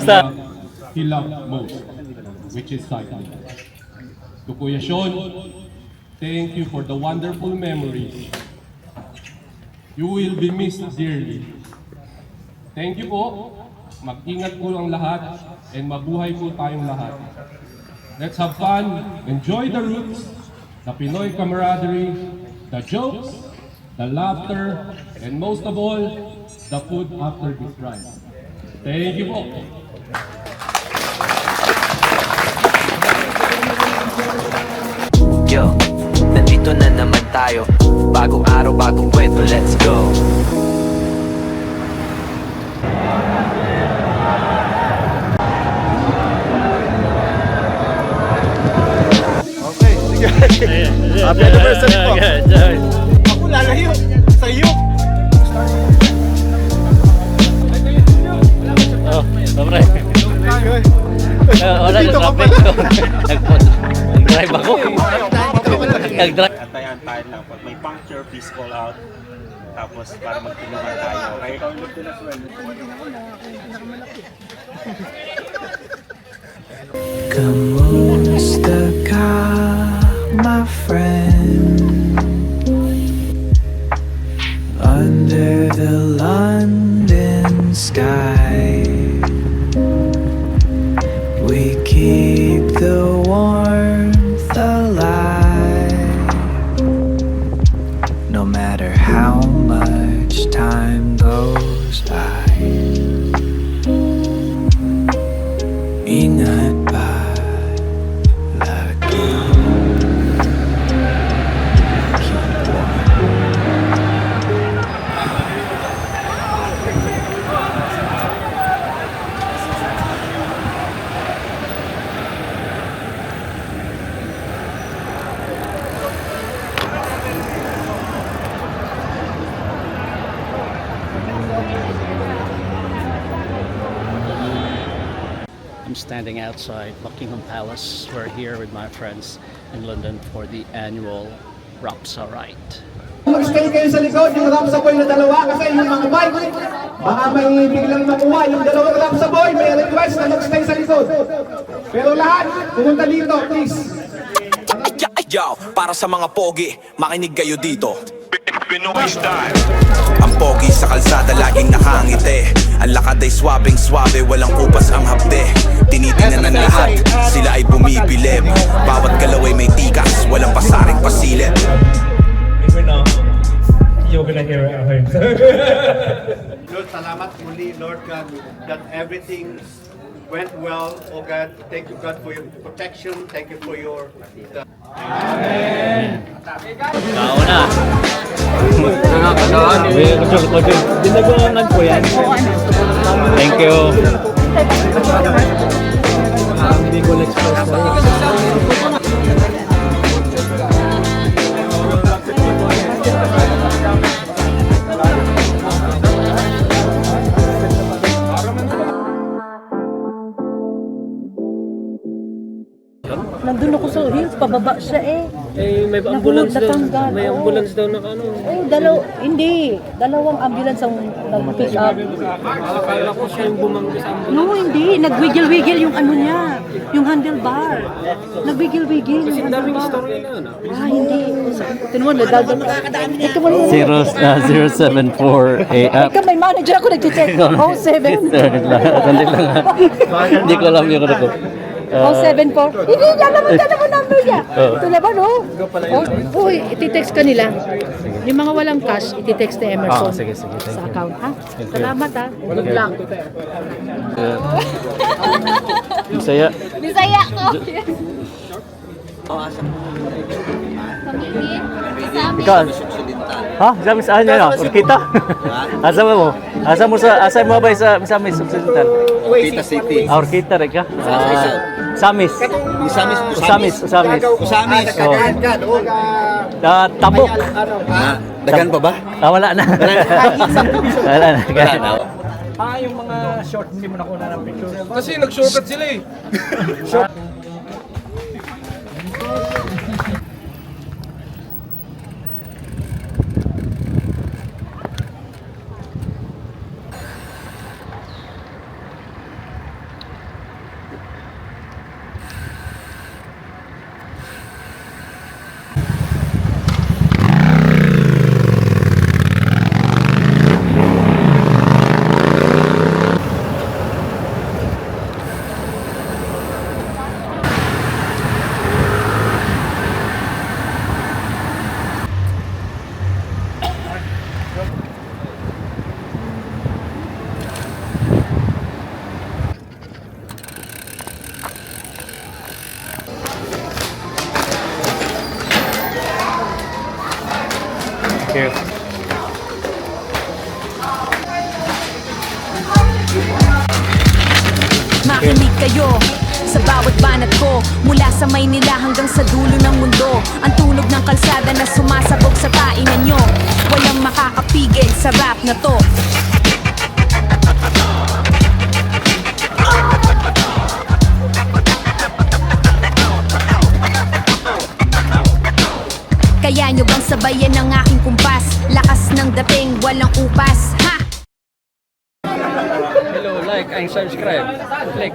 Stop. He loved most, which is cycling. To Kuya Sean, thank you for the wonderful memories. You will be missed dearly. Thank you po. Mag-ingat po ang lahat and mabuhay po tayong lahat. Let's have fun, enjoy the roots, the Pinoy camaraderie, the jokes, the laughter, and most of all, the food after this ride. Thank you po. Yo, nandito na naman tayo. Bagong araw, bagong kwento, let's go. Okay, sige. Happy anniversary po. Ako lalayo sa iyo. Sobre. Wala na traffic. Nag-drive ako. Nag-drive. Antayan lang. Pag may puncture, please call out. Tapos para magtulungan tayo. Okay? Kamusta ka, my friend? Under the London sky, we keep the warmth alive. No matter how much time goes by, ingat palagi. Keep warm. I'm standing outside Buckingham Palace. We're here with my friends in London for the annual Rapsa Ride. Mag-stay kayo sa likod, yung Rapsa Boy na dalawa kasi yung mga bike, baka may biglang makuha. Yung dalawang Rapsa Boy, may request na mag-stay sa likod. Pero lahat, pumunta dito, please. Yo, para sa mga pogi, makinig kayo dito. Pinoy style. Ang pogi sa kalsada laging nakangiti. Ang lakad ay swabing-swabe, walang kupas ang hapde. Tinitingnan ng lahat, sila ay bumibilib. Bawat galaw ay may tikas, walang pasaring pasilip. You're gonna hear it at home. Lord, salamat muli, Lord God, that everything went well. Oh God, thank you God for your protection. Thank you for your... Kao na. Dinagangan po yan. Thank you. Nandun ako sa hills, pababa siya eh. Eh, may ambulance daw. Natanggal, May oo. ambulance daw na ano. Hindi. Dalawang ambulance ang nag-pick up. Akala ko siya yung bumangga sa ambulance. No, hindi. Nag-wiggle-wiggle yung ano niya. Yung handlebar. Nag-wiggle-wiggle yung handlebar. Hindi. Tinuwan, nadadal. Ito mo lang. 074 Ikaw, may manager ako nag-check. 07. Sandali lang. Hindi ko alam yung ano ko. 074. Hindi niya naman ang number niya. Ito na ba, no? Uy, iti-text ka nila. Yung mga walang cash, iti-text ni Emerson. Sige. Sa account, ha? Salamat, ha? Good luck. Bisaya. Bisaya ko. Ikaw. Ha? Sa saan niya na? Kita? Asa mo? Asa mo ba sa Misamis Occidental? Orquita City. Orquita rin ka? Samis. Usamis. Tabok. Dagan pa ba? Wala na. Wala na. Yung mga short, hindi mo nakuha ng picture. Kasi nag-shortcut sila eh. Cheers. Makinig kayo sa bawat banat ko, mula sa Maynila hanggang sa dulo ng mundo. Ang tunog ng kalsada na sumasabog sa kainan nyo, walang makakapigil sa rap na to. Kaya nyo bang sabayan ng aking kumpas? Lakas ng dating, walang upas. Ha! Hello, like and subscribe. Click.